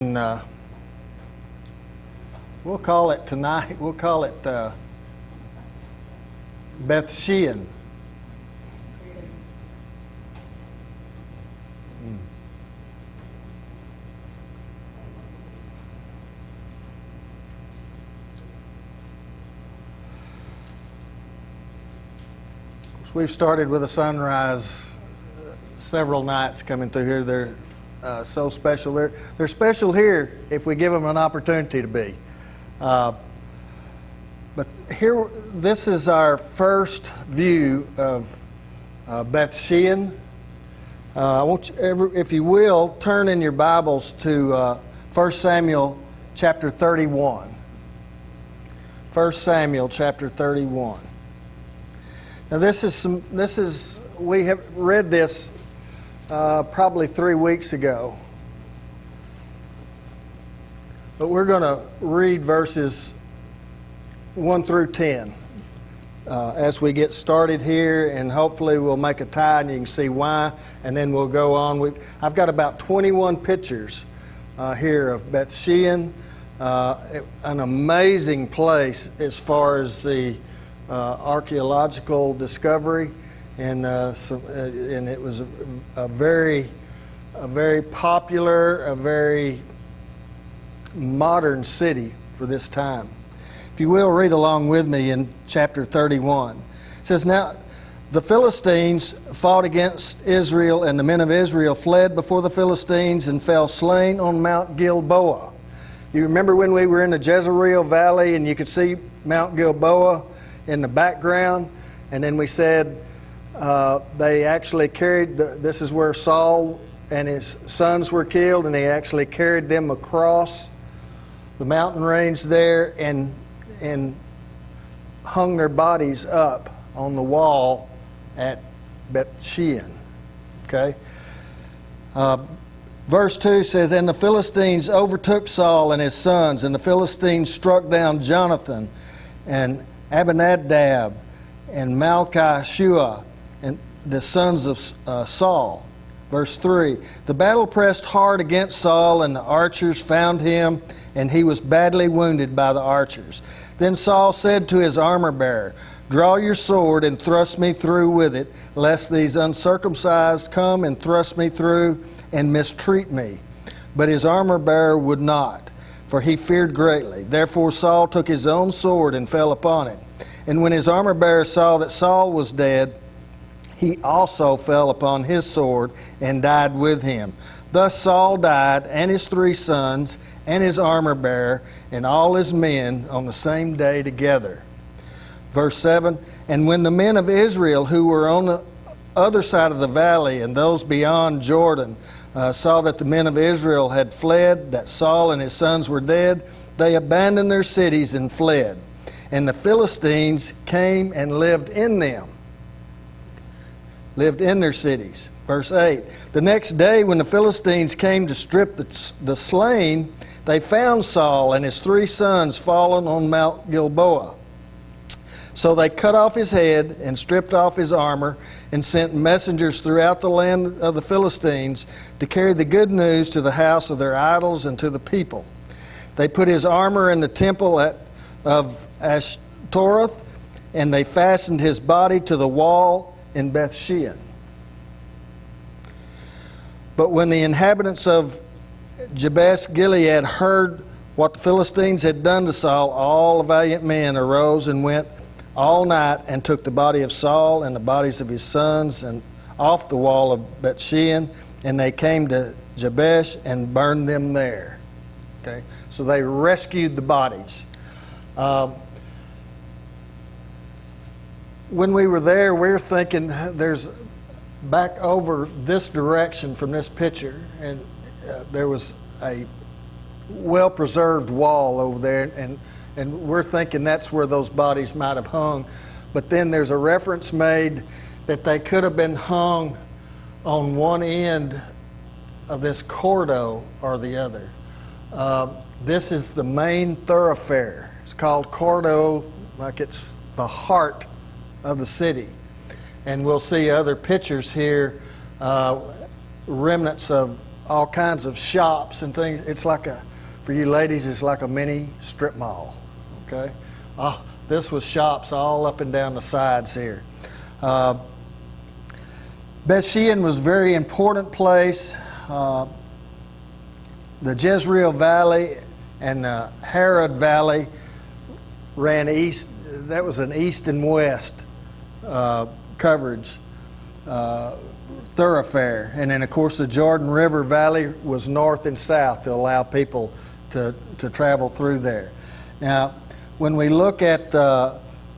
And we'll call it tonight, we'll call it Beth Shean. We've started with a sunrise several nights coming through here. They're so special. They're special here if we give them an opportunity to be. But here, this is our first view of Beth Shean. I want you, if you will, turn in your Bibles to 1 Samuel chapter 31. 1 Samuel chapter 31. Now we have read this probably 3 weeks ago. But we're going to read verses 1 through 10 as we get started here, and hopefully we'll make a tie and you can see why, and then we'll go on. I've got about 21 pictures here of Beth Shean, an amazing place as far as the archaeological discovery, and it was a very popular, a very modern city for this time. If you will, read along with me in chapter 31. It says, "Now the Philistines fought against Israel, and the men of Israel fled before the Philistines and fell slain on Mount Gilboa." You remember when we were in the Jezreel Valley and you could see Mount Gilboa in the background, and then we said they actually carried, this is where Saul and his sons were killed, and they actually carried them across the mountain range there and hung their bodies up on the wall at Beth Shean. Okay? Verse 2 says, "And the Philistines overtook Saul and his sons, and the Philistines struck down Jonathan and Abinadab and Malchishua and the sons of Saul." Verse 3, "The battle pressed hard against Saul, and the archers found him, and he was badly wounded by the archers. Then Saul said to his armor-bearer, 'Draw your sword and thrust me through with it, lest these uncircumcised come and thrust me through and mistreat me.' But his armor-bearer would not, for he feared greatly. Therefore Saul took his own sword and fell upon it. And when his armor-bearer saw that Saul was dead, he also fell upon his sword and died with him. Thus Saul died, and his 3 sons, and his armor-bearer, and all his men on the same day together." Verse 7, "And when the men of Israel who were on the other side of the valley and those beyond Jordan saw that the men of Israel had fled, that Saul and his sons were dead, they abandoned their cities and fled. And the Philistines came and lived in them." Lived in their cities. Verse 8, "The next day when the Philistines came to strip the slain, they found Saul and his 3 sons fallen on Mount Gilboa. So they cut off his head and stripped off his armor and sent messengers throughout the land of the Philistines to carry the good news to the house of their idols and to the people. They put his armor in the temple of Ashtoreth, and they fastened his body to the wall in Beth Shean. But when the inhabitants of Jabesh Gilead heard what the Philistines had done to Saul, all the valiant men arose and went all night and took the body of Saul and the bodies of his sons and off the wall of Beth Shean, and they came to Jabesh and burned them there." Okay, so they rescued the bodies. When we were there, we were thinking there's back over this direction from this picture, and there was a well-preserved wall over there, and we're thinking that's where those bodies might have hung. But then there's a reference made that they could have been hung on one end of this corridor or the other. This is the main thoroughfare. It's called corridor, like it's the heart of the city. And we'll see other pictures here, remnants of all kinds of shops and things. It's like for you ladies, it's like a mini strip mall. Okay, this was shops all up and down the sides here. Bethshean was a very important place. The Jezreel Valley and Harod Valley ran east. That was an east and west coverage thoroughfare. And then, of course, the Jordan River Valley was north and south to allow people to travel through there. Now, when we look at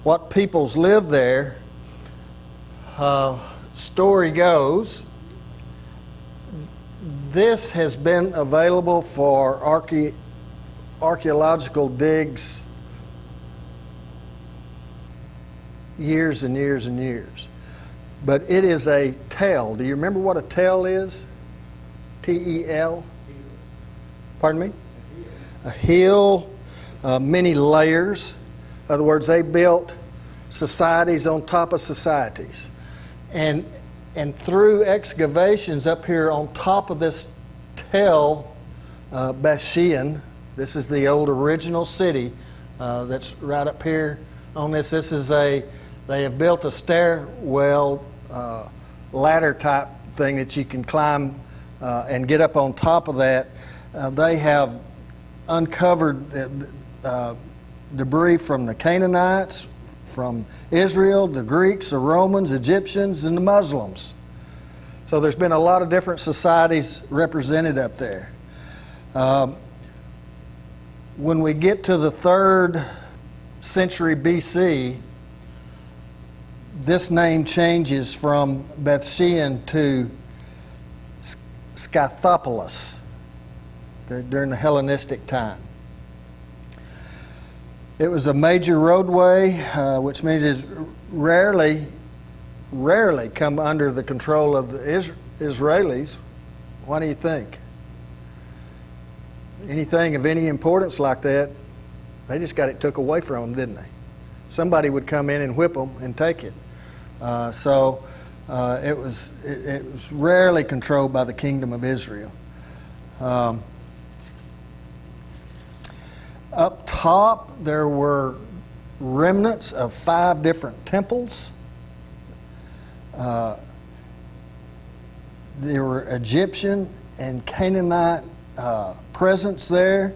what peoples lived there, story goes, this has been available for archaeological digs years and years and years. But it is a tell. Do you remember what a tell is? T-E-L? Pardon me? A hill, many layers. In other words, they built societies on top of societies. And through excavations up here on top of this tell, Bethshean, this is the old original city that's right up here on this. This is they have built a stairwell, ladder type thing that you can climb and get up on top of that. They have uncovered debris from the Canaanites, from Israel, the Greeks, the Romans, Egyptians, and the Muslims. So there's been a lot of different societies represented up there. When we get to the 3rd century BC, this name changes from Bethshean to Scythopolis, okay, during the Hellenistic time. It was a major roadway, which means it's rarely come under the control of the Israelis. What do you think? Anything of any importance like that, they just got it took away from them, didn't they? Somebody would come in and whip them and take it. So it was rarely controlled by the kingdom of Israel. Up top, there were remnants of 5 different temples. There were Egyptian and Canaanite presence there.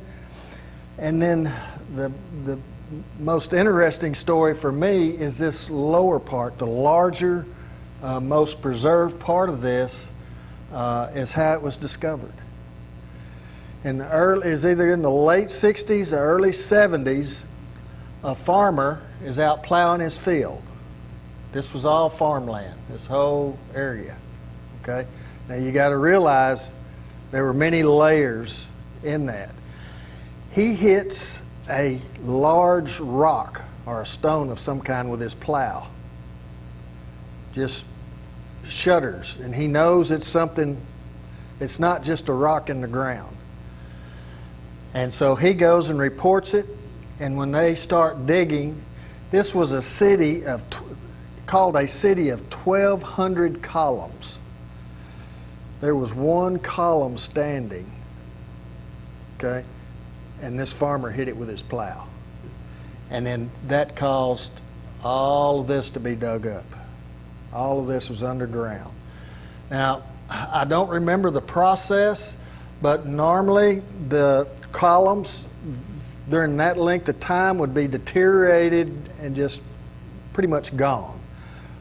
And then the most interesting story for me is this lower part, the larger, most preserved part of this is how it was discovered. Is either in the late 60s or early 70s, a farmer is out plowing his field. This was all farmland, this whole area. Okay? Now you got to realize there were many layers in that. He hits a large rock or a stone of some kind with his plow. Just shudders, and he knows it's something, it's not just a rock in the ground. And so he goes and reports it, and when they start digging, this was a city called a city of 1,200 columns. There was one column standing, okay, and this farmer hit it with his plow. And then that caused all of this to be dug up. All of this was underground. Now, I don't remember the process, but normally the columns during that length of time would be deteriorated and just pretty much gone.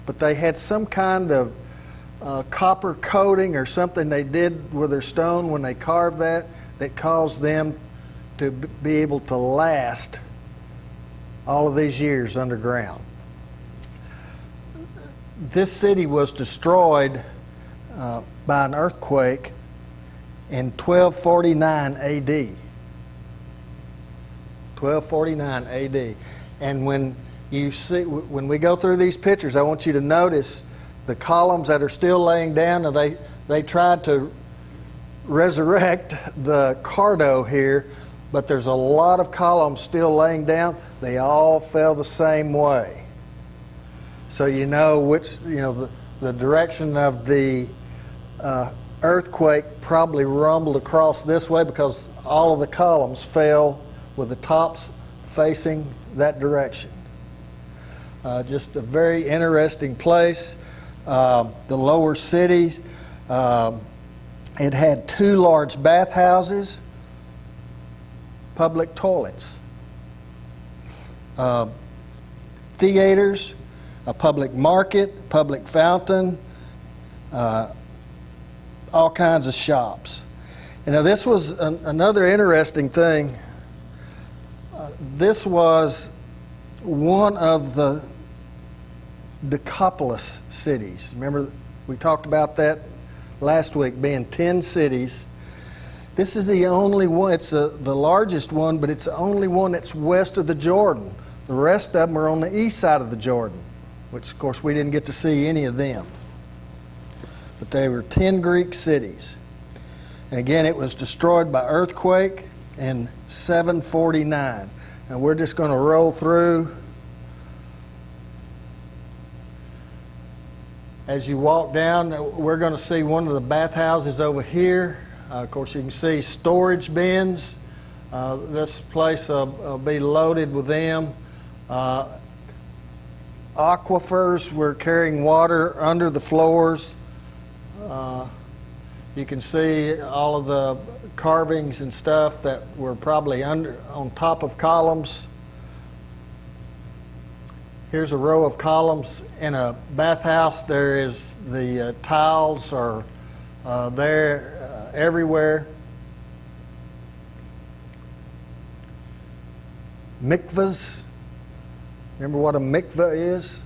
But they had some kind of copper coating or something they did with their stone when they carved that caused them to be able to last all of these years underground. This city was destroyed by an earthquake in 1249 AD. 1249 AD. And when we go through these pictures, I want you to notice the columns that are still laying down. And they tried to resurrect the Cardo here, but there's a lot of columns still laying down. They all fell the same way. So you know which, the direction of the earthquake probably rumbled across this way because all of the columns fell with the tops facing that direction. Just a very interesting place. The lower cities, it had 2 large bathhouses, public toilets, theaters, a public market, public fountain, all kinds of shops. Now this was another interesting thing. This was one of the Decapolis cities. Remember, we talked about that last week, being 10 cities. This is the only one. It's the largest one, but it's the only one that's west of the Jordan. The rest of them are on the east side of the Jordan, which, of course, we didn't get to see any of them. But they were 10 Greek cities. And again, it was destroyed by earthquake in 749. And we're just going to roll through. As you walk down, we're going to see one of the bathhouses over here. Of course, you can see storage bins. This place will be loaded with them. Aquifers were carrying water under the floors. You can see all of the carvings and stuff that were probably on top of columns. Here's a row of columns in a bathhouse. There is the tiles are there everywhere. Mikvahs. Remember what a mikvah is?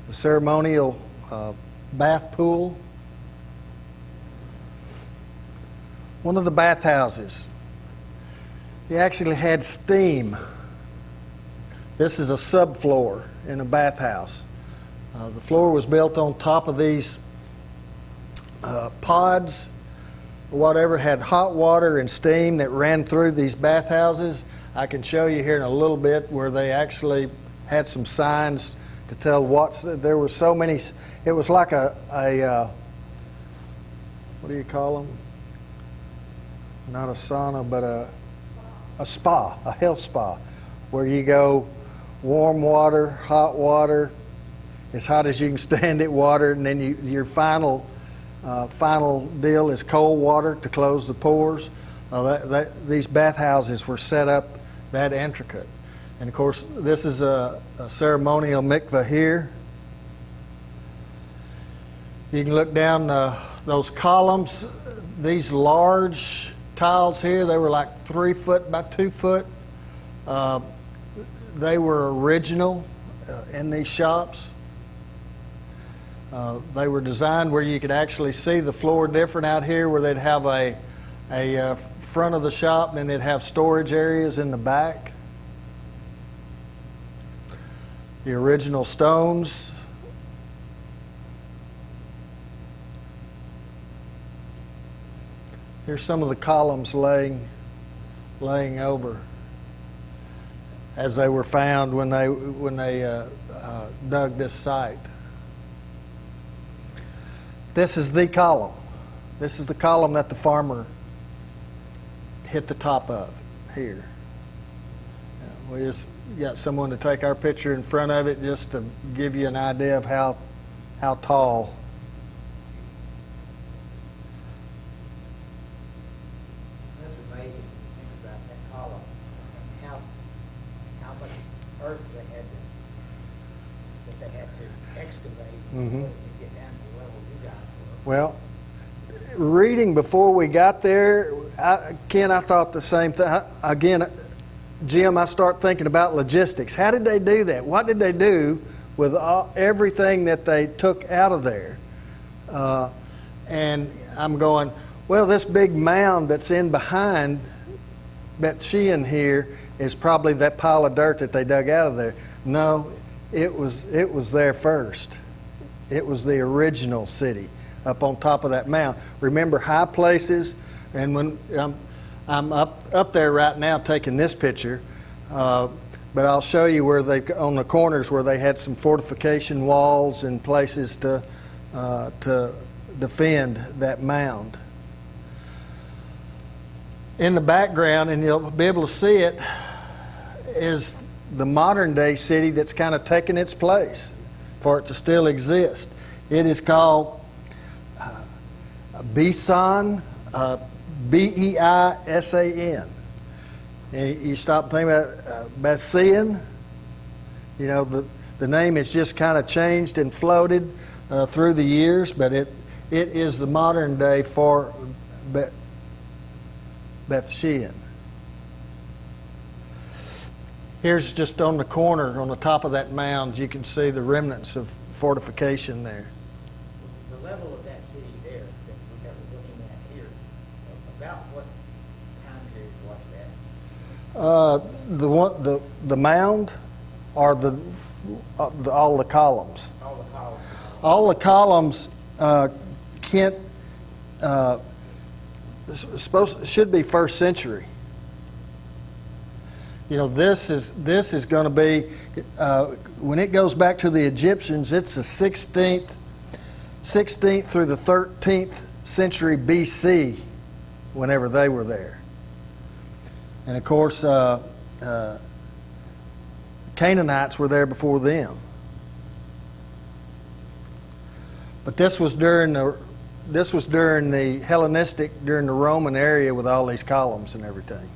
A ceremonial bath pool. One of the bathhouses, they actually had steam. This is a subfloor in a bathhouse. The floor was built on top of these pods, whatever, had hot water and steam that ran through these bathhouses. I can show you here in a little bit where they actually had some signs to tell there were so many. It was like a what do you call them? Not a sauna, but a spa, a health spa, where you go warm water, hot water, as hot as you can stand it water, and then your final deal is cold water to close the pores. These bathhouses were set up that intricate. And of course, this is a ceremonial mikvah here. You can look down those columns. These large tiles here, they were like 3 foot by 2 foot. They were original in these shops. They were designed where you could actually see the floor different out here, where they'd have a front of the shop, and then they'd have storage areas in the back. The original stones. Here's some of the columns laying over as they were found when they dug this site. This is the column. This is the column that the farmer hit the top of here. We just got someone to take our picture in front of it just to give you an idea of how tall. That's amazing to think about that column and how much earth they had to excavate to get down to the level you guys were. Well, reading before we got there, Ken, I thought the same thing. Again, Jim, I start thinking about logistics. How did they do that? What did they do with everything that they took out of there? And I'm going, well, this big mound that's in behind Bethshean here is probably that pile of dirt that they dug out of there. No, it was there first. It was the original city up on top of that mound. Remember, high places, and when I'm up there right now taking this picture, but I'll show you where they, on the corners where they had some fortification walls and places to defend that mound. In the background, and you'll be able to see it, is the modern day city that's kind of taken its place for it to still exist. It is called Beisan, Beisan. And you stop and think about Bethsean. You know, the name has just kind of changed and floated through the years, but it is the modern day for Bethshean. Here's just on the corner, on the top of that mound, you can see the remnants of fortification there. The level of that city there that we're looking at here, about what time period was that? The mound or all the columns. All the columns. All the columns should be first century. You know, this is going to be when it goes back to the Egyptians. It's the 16th through the 13th century BC, whenever they were there. And of course, Canaanites were there before them. But this was during the Hellenistic, during the Roman area with all these columns and everything.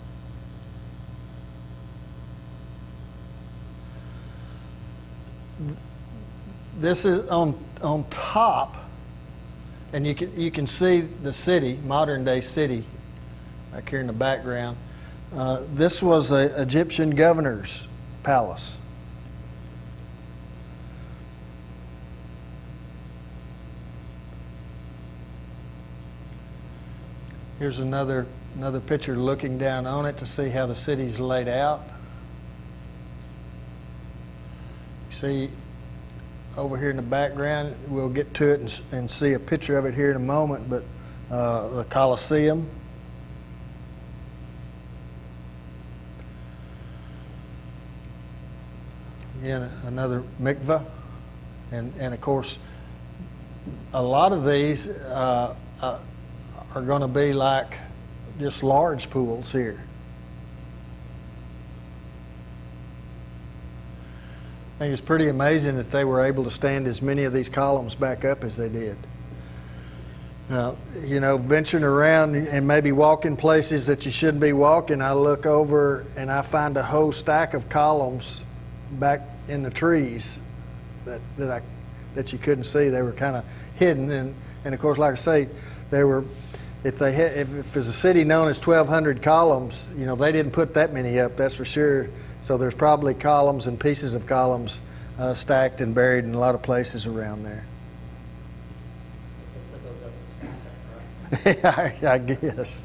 This is on top, and you can see the city, modern day city, back here in the background. This was an Egyptian governor's palace. Here's another picture looking down on it to see how the city's laid out. You see over here in the background, we'll get to it and see a picture of it here in a moment, but the Colosseum. Again, another mikveh. And of course, a lot of these are going to be like just large pools here. I think it's pretty amazing that they were able to stand as many of these columns back up as they did. You know, venturing around and maybe walking places that you shouldn't be walking, I look over and I find a whole stack of columns back in the trees that you couldn't see. They were kind of hidden, and of course, like I say, they were. If there's a city known as 1,200 columns, you know, they didn't put that many up, that's for sure. So there's probably columns and pieces of columns stacked and buried in a lot of places around there. I guess.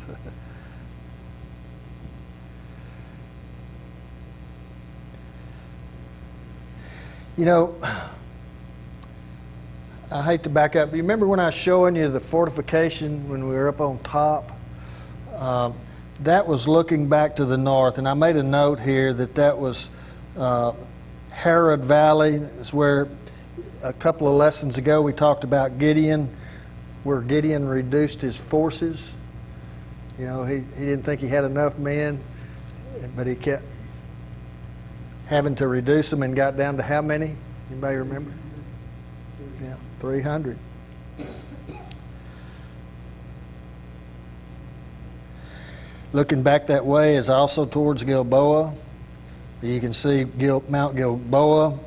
You know, I hate to back up. You remember when I was showing you the fortification when we were up on top? That was looking back to the north, and I made a note here that was Harod Valley. It's where a couple of lessons ago we talked about Gideon, where Gideon reduced his forces. You know, he didn't think he had enough men, but he kept having to reduce them and got down to how many? Anybody remember? Yeah, 300. Looking back that way is also towards Gilboa. You can see Mount Gilboa,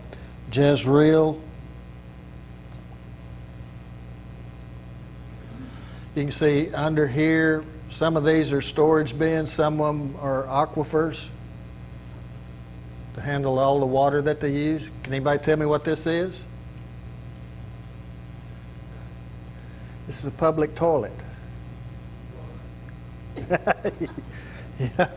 Jezreel. You can see under here, some of these are storage bins, some of them are aquifers to handle all the water that they use. Can anybody tell me what this is? This is a public toilet. Yeah.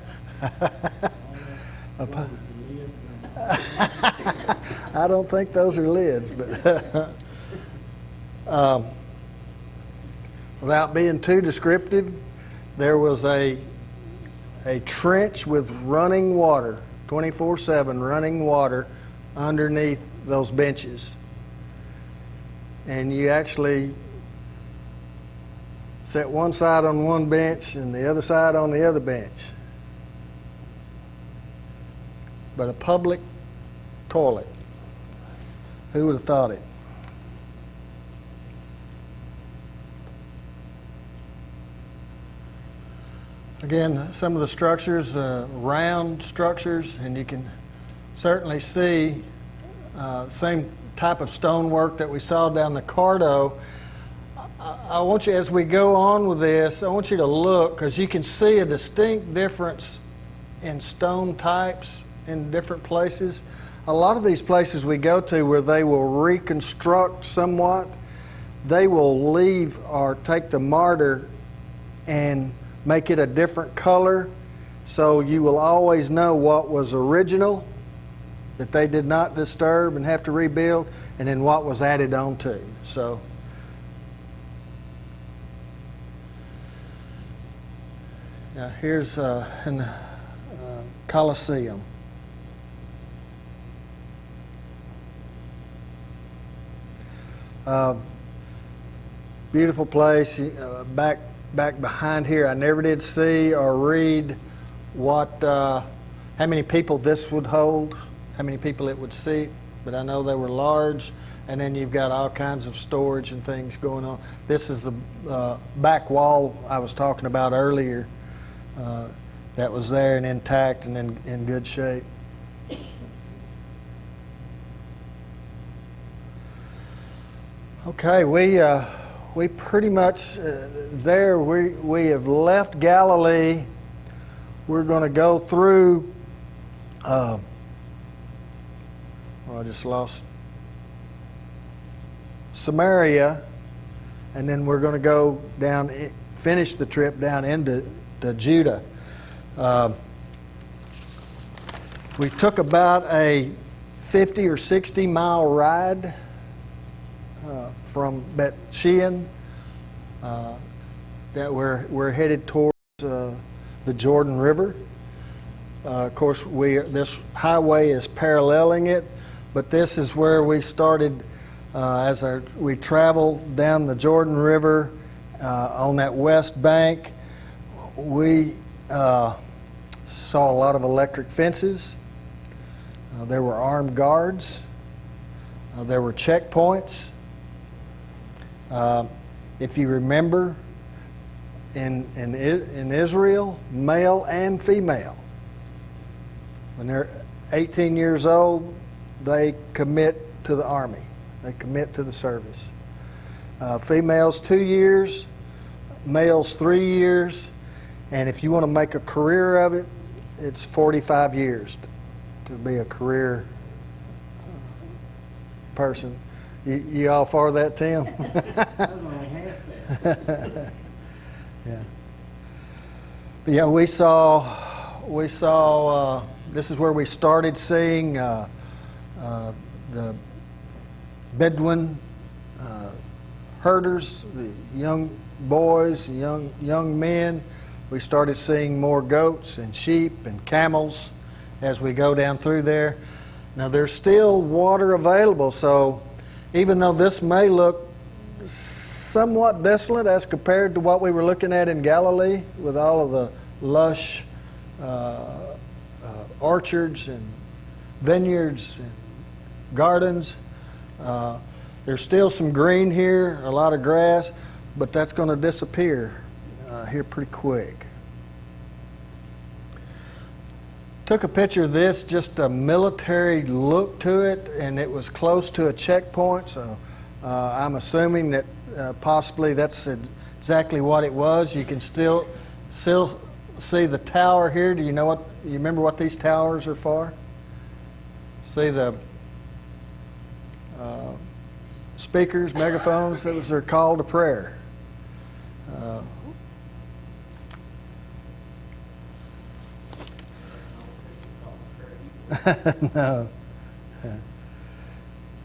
I don't think those are lids, but without being too descriptive, there was a trench with running water, 24/7 running water underneath those benches. And you actually Set one side on one bench and the other side on the other bench. But a public toilet. Who would have thought it? Again, some of the structures, round structures, and you can certainly see same type of stonework that we saw down the Cardo. I want you, as we go on with this, I want you to look, because you can see a distinct difference in stone types in different places. A lot of these places we go to where they will reconstruct somewhat, they will leave or take the mortar and make it a different color, so you will always know what was original, that they did not disturb and have to rebuild, and then what was added on to. So, yeah, here's in the Colosseum. Beautiful place. Back behind here, I never did see or read how many people this would hold, how many people it would seat, but I know they were large, and then you've got all kinds of storage and things going on. This is the back wall I was talking about earlier that was there and intact and in good shape. Okay, we pretty much there. We have left Galilee. We're going to go through. I just lost Samaria, and then we're going to go down, finish the trip down into Judah. We took about a 50 or 60 mile ride from Bet Shean that we're headed towards the Jordan River. Of course, this highway is paralleling it, but this is where we started we traveled down the Jordan River on that west bank. We saw a lot of electric fences. There were armed guards. There were checkpoints. If you remember, in Israel, male and female, when they're 18 years old, they commit to the army. They commit to the service. Females 2 years, males 3 years, and if you want to make a career of it, it's 45 years to be a career person. You all for that, Tim? Yeah. But yeah, we saw. This is where we started seeing the Bedouin herders, the young boys, young men. We started seeing more goats and sheep and camels as we go down through there. Now there's still water available, so even though this may look somewhat desolate as compared to what we were looking at in Galilee with all of the lush orchards and vineyards and gardens, there's still some green here, a lot of grass, but that's going to disappear here pretty quick. Took a picture of this, just a military look to it, and it was close to a checkpoint, so I'm assuming that possibly that's exactly what it was. You can still see the tower here. Do you remember what these towers are for? See the speakers, megaphones, that was their call to prayer. No.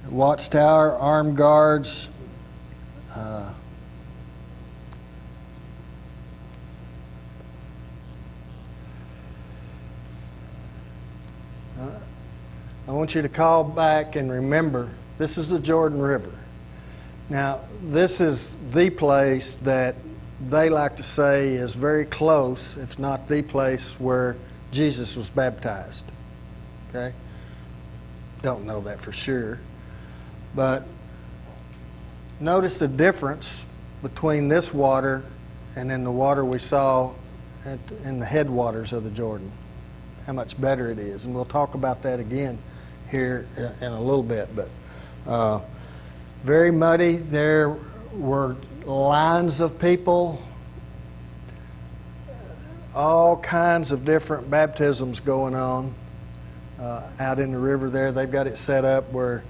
Watchtower, armed guards. I want you to call back and remember, this is the Jordan River. Now, this is the place that they like to say is very close, if not the place, where Jesus was baptized. Okay? Don't know that for sure. But notice the difference between this water and then the water we saw in the headwaters of the Jordan. How much better it is. And we'll talk about that again here in a little bit. But very muddy. There were lines of people. All kinds of different baptisms going on out in the river there. They've got it set up where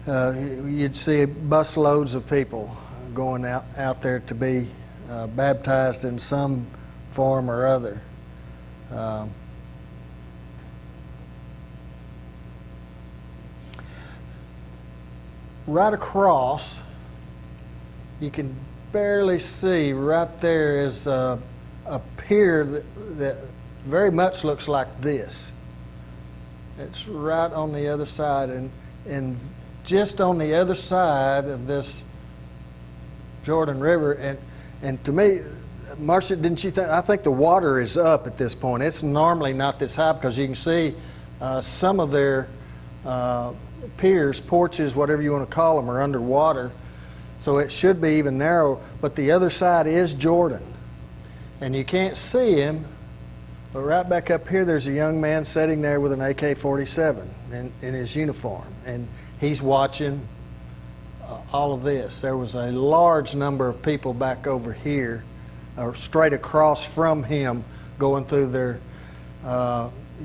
you'd see busloads of people going out there to be baptized in some form or other. Right across, you can barely see, right there is a pier that very much looks like this. It's right on the other side, and just on the other side of this Jordan River, and to me, Marcia, didn't you think? I think the water is up at this point. It's normally not this high because you can see some of their piers, porches, whatever you want to call them, are underwater. So it should be even narrow. But the other side is Jordan, and you can't see him. But right back up here, there's a young man sitting there with an AK-47 in his uniform, and he's watching all of this. There was a large number of people back over here, or straight across from him, going through their.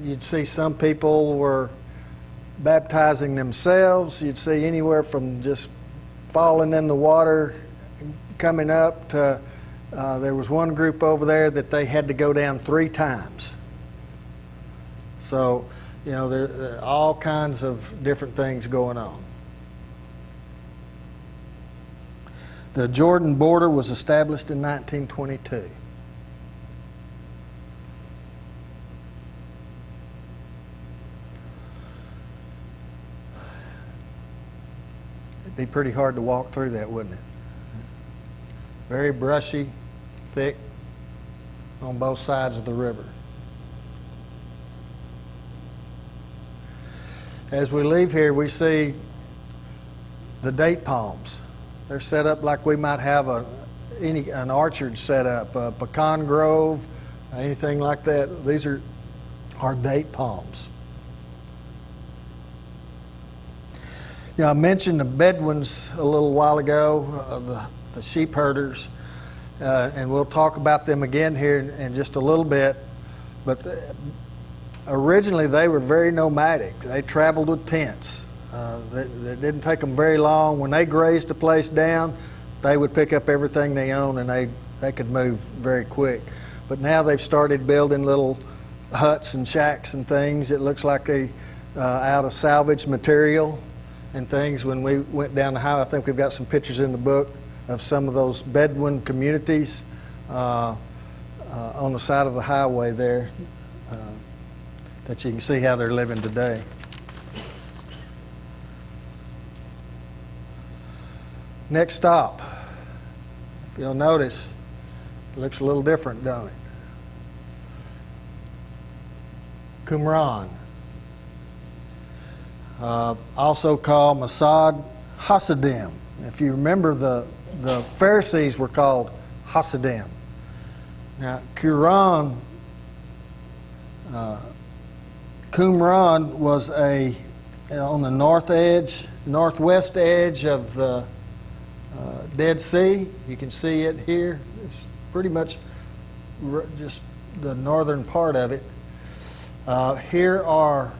You'd see some people were baptizing themselves. You'd see anywhere from just falling in the water, coming up to. There was one group over there that they had to go down 3 times. So, you know, there are all kinds of different things going on. The Jordan border was established in 1922. It'd be pretty hard to walk through that, wouldn't it? Very brushy, thick on both sides of the river. As we leave here, we see the date palms. They're set up like we might have an orchard set up, a pecan grove, anything like that. These are our date palms. You know, I mentioned the Bedouins a little while ago, the sheep herders, and we'll talk about them again here in just a little bit. But originally they were very nomadic. They traveled with tents. It didn't take them very long. When they grazed a place down, they would pick up everything they owned, and they could move very quick. But now they've started building little huts and shacks and things. It looks like they out of salvaged material and things. When we went down the highway, I think we've got some pictures in the book of some of those Bedouin communities on the side of the highway there that you can see how they're living today. Next stop, if you'll notice, it looks a little different, don't it? Qumran, also called Masad Hasidim. If you remember, the Pharisees were called Hasidim. Now, Qumran was on the northwest edge of the Dead Sea. You can see it here. It's pretty much just the northern part of it. Here are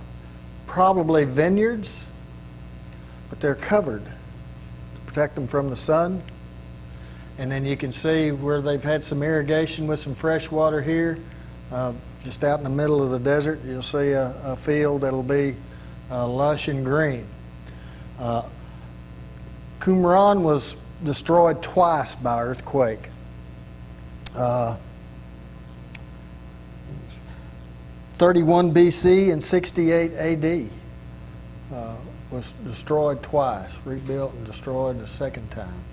probably vineyards, but they're covered to protect them from the sun. And then you can see where they've had some irrigation with some fresh water here. Just out in the middle of the desert, you'll see a field that'll be lush and green. Qumran was destroyed twice by earthquake. 31 BC and 68 AD was destroyed twice, rebuilt and destroyed the second time.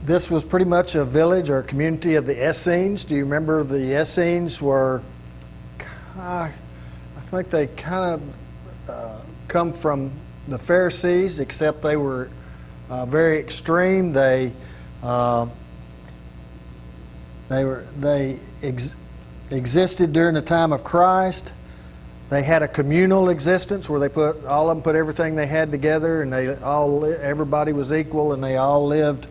This was pretty much a village or a community of the Essenes. Do you remember the Essenes were, I think they kind of come from the Pharisees, except they were very extreme. They existed during the time of Christ. They had a communal existence where all of them put everything they had together, and everybody was equal, and they all lived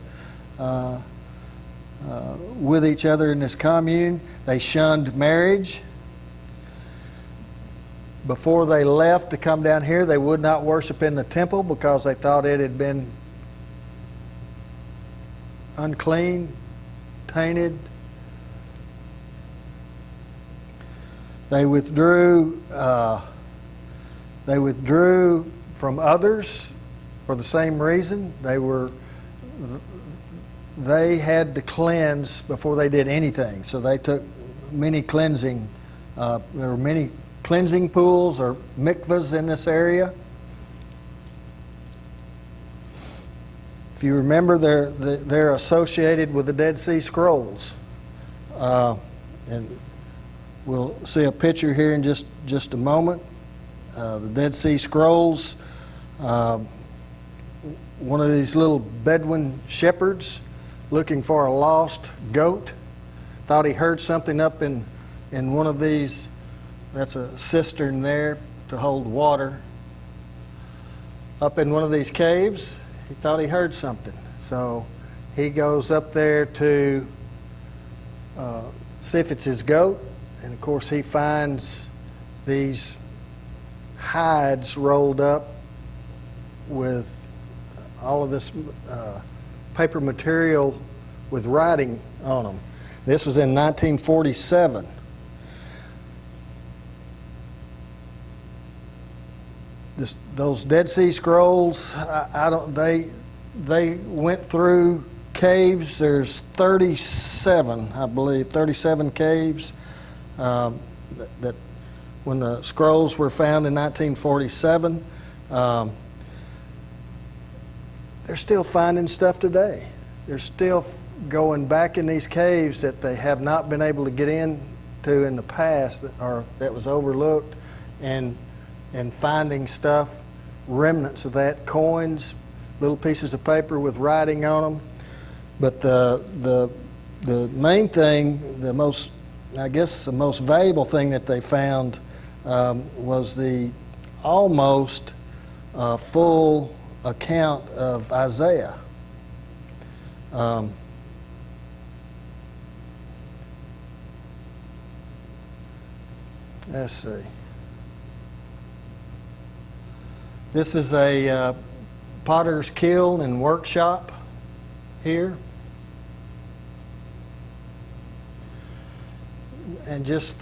with each other in this commune. They shunned marriage. Before they left to come down here, they would not worship in the temple because they thought it had been unclean, tainted. They withdrew from others for the same reason. They had to cleanse before they did anything. So they took many cleansing. There were many cleansing pools or mikvahs in this area. If you remember, they're associated with the Dead Sea Scrolls, and we'll see a picture here in just a moment. The Dead Sea Scrolls. One of these little Bedouin shepherds looking for a lost goat thought he heard something up in one of these. That's a cistern there to hold water. Up in one of these caves, he thought he heard something. So he goes up there to see if it's his goat. And of course, he finds these hides rolled up with all of this paper material with writing on them. This was in 1947. Those Dead Sea Scrolls, they went through caves. There's 37, I believe, 37 caves that when the scrolls were found in 1947. They're still finding stuff today. They're still going back in these caves that they have not been able to get into in the past, that was overlooked, and finding stuff, remnants of that, coins, little pieces of paper with writing on them. But the main thing, the most valuable thing that they found was the almost full account of Isaiah. Let's see. This is a potter's kiln and workshop here. And just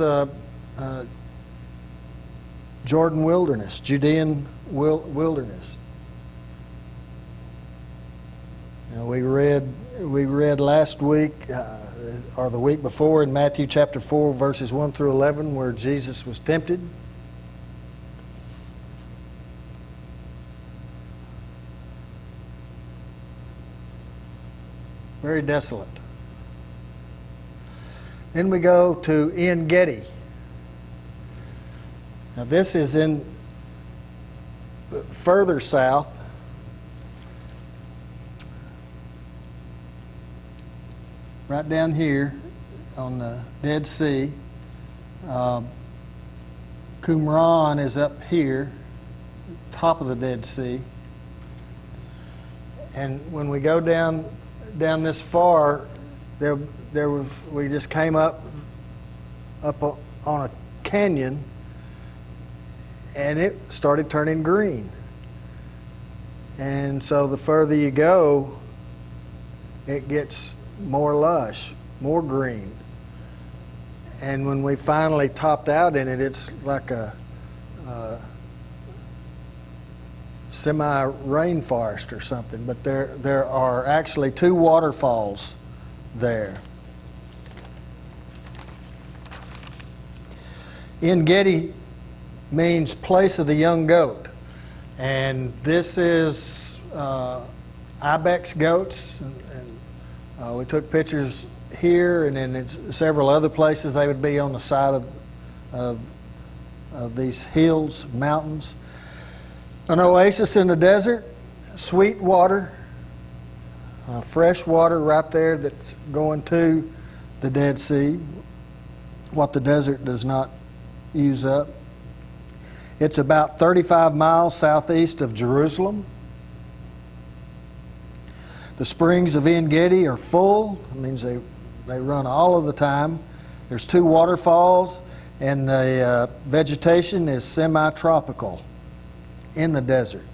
Jordan wilderness, Judean wilderness. We read last week or the week before in Matthew chapter 4, verses 1 through 11, where Jesus was tempted. Very desolate. Then we go to En Gedi. Now this is in further south. Right down here on the Dead Sea. Qumran is up here, top of the Dead Sea. And when we go down this far, we just came up on a canyon, and it started turning green. And so the further you go, it gets more lush, more green. And when we finally topped out in it, it's like a semi-rainforest or something. But there are actually 2 waterfalls there. En Gedi means place of the young goat. And this is ibex goats and We took pictures here, and then in several other places. They would be on the side of these hills, mountains. An oasis in the desert, sweet water, fresh water right there that's going to the Dead Sea, what the desert does not use up. It's about 35 miles southeast of Jerusalem. The springs of En Gedi are full. It means they run all of the time. There's 2 waterfalls, and the vegetation is semi-tropical in the desert.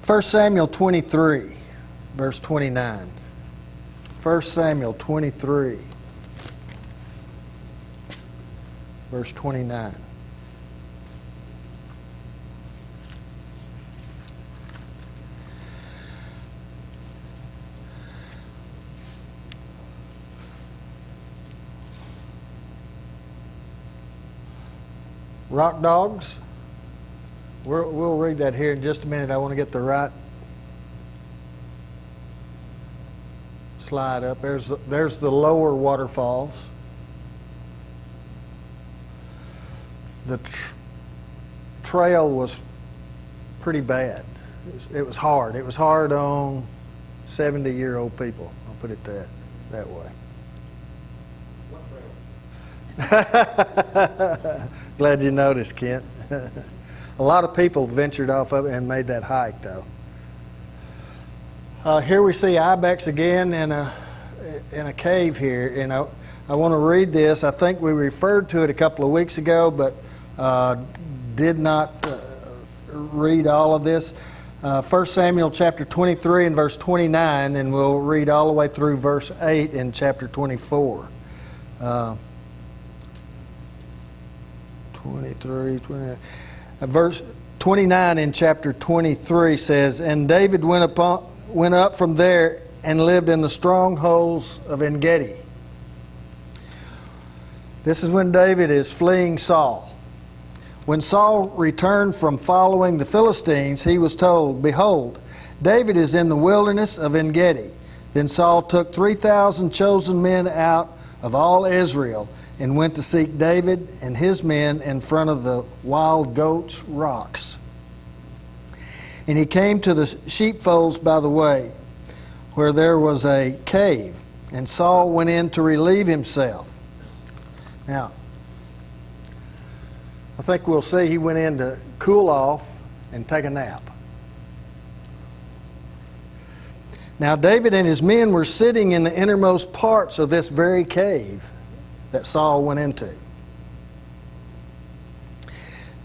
1 Samuel 23, verse 29. 1 Samuel 23, verse 29. Rock dogs. We'll read that here in just a minute. I want to get the right slide up. There's the lower waterfalls. The trail was pretty bad. It was hard. It was hard on 70-year-old people. I'll put it that way. Glad you noticed, Kent. A lot of people ventured off of it and made that hike, though. Here we see ibex again in a cave here, and I want to read this. I think we referred to it a couple of weeks ago, but did not read all of this. 1 Samuel chapter 23 and verse 29, and we'll read all the way through verse 8 in chapter 24. 29. Verse 29 in chapter 23 says, "And David went up from there and lived in the strongholds of En Gedi." This is when David is fleeing Saul. When Saul returned from following the Philistines, he was told, "Behold, David is in the wilderness of En Gedi." Then Saul took 3,000 chosen men out of all Israel and went to seek David and his men in front of the wild goats' rocks. And he came to the sheepfolds by the way, where there was a cave, and Saul went in to relieve himself. Now, I think we'll see he went in to cool off and take a nap. Now, David and his men were sitting in the innermost parts of this very cave that Saul went into.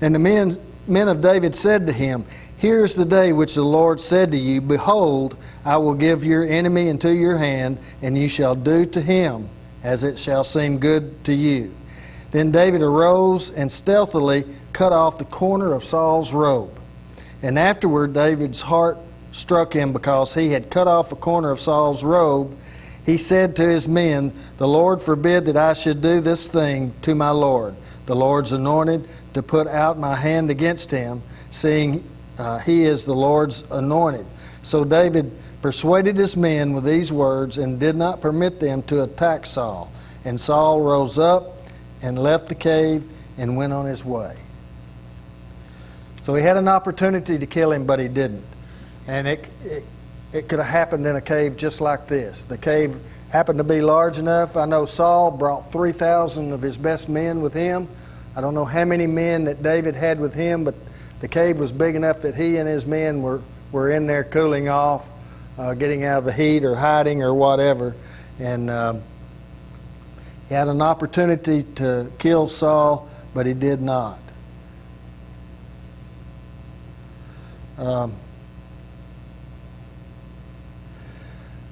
And the men of David said to him, "Here is the day which the Lord said to you, Behold, I will give your enemy into your hand, and you shall do to him as it shall seem good to you." Then David arose and stealthily cut off the corner of Saul's robe. And afterward David's heart struck him because he had cut off a corner of Saul's robe. He said to his men, "The Lord forbid that I should do this thing to my Lord, the Lord's anointed, to put out my hand against him, seeing he is the Lord's anointed." So David persuaded his men with these words and did not permit them to attack Saul. And Saul rose up and left the cave and went on his way. So he had an opportunity to kill him, but he didn't. And it could have happened in a cave just like this. The cave happened to be large enough. I know Saul brought 3,000 of his best men with him. I don't know how many men that David had with him, but the cave was big enough that he and his men were in there cooling off, getting out of the heat or hiding or whatever. And he had an opportunity to kill Saul, but he did not.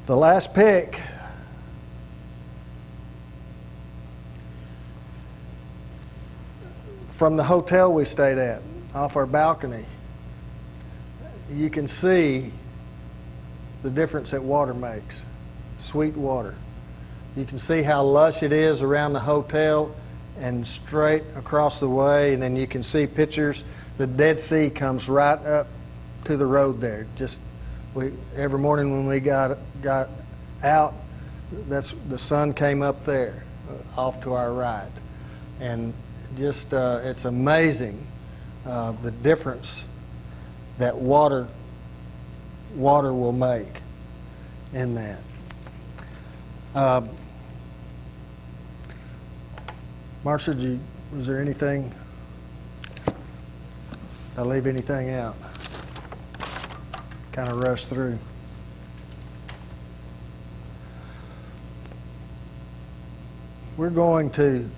The last pick from the hotel we stayed at, off our balcony, you can see the difference that water makes. Sweet water. You can see how lush it is around the hotel and straight across the way, and then you can see pictures. The Dead Sea comes right up to the road there, just Every morning when we got out, the sun came up there, off to our right, and just it's amazing the difference that water will make in that. Marcia, was there anything? Did I leave anything out? Kind of rushed through. We're going to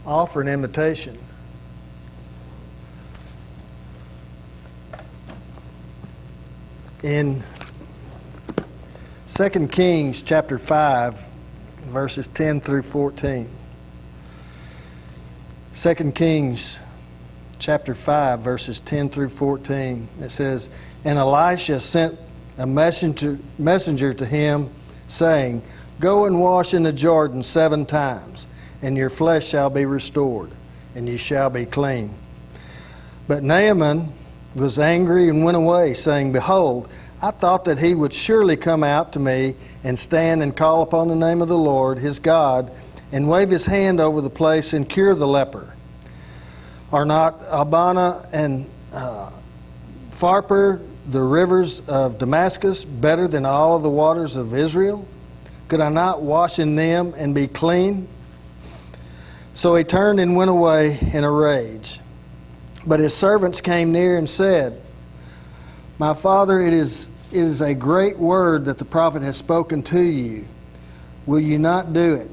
offer an invitation. In 2 Kings chapter 5, verses 10 through 14. 2 Kings chapter 5, verses 10 through 14. It says, "And Elisha sent a messenger to him, saying, Go and wash in the Jordan 7 times, and your flesh shall be restored, and ye shall be clean. But Naaman was angry and went away, saying, Behold, I thought that he would surely come out to me and stand and call upon the name of the Lord his God and wave his hand over the place and cure the leper. Are not Abana and Pharpar, the rivers of Damascus, better than all of the waters of Israel? Could I not wash in them and be clean? So he turned and went away in a rage. But his servants came near and said, My father, it is a great word that the prophet has spoken to you. Will you not do it?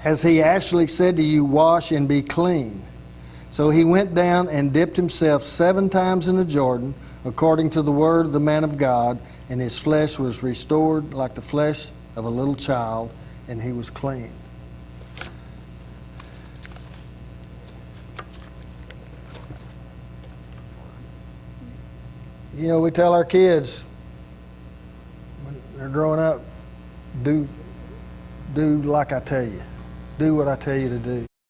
Has he actually said to you, Wash and be clean? So he went down and dipped himself 7 times in the Jordan, according to the word of the man of God, and his flesh was restored like the flesh of a little child, and he was clean." You know, we tell our kids when they're growing up, do like I tell you. Do what I tell you to do.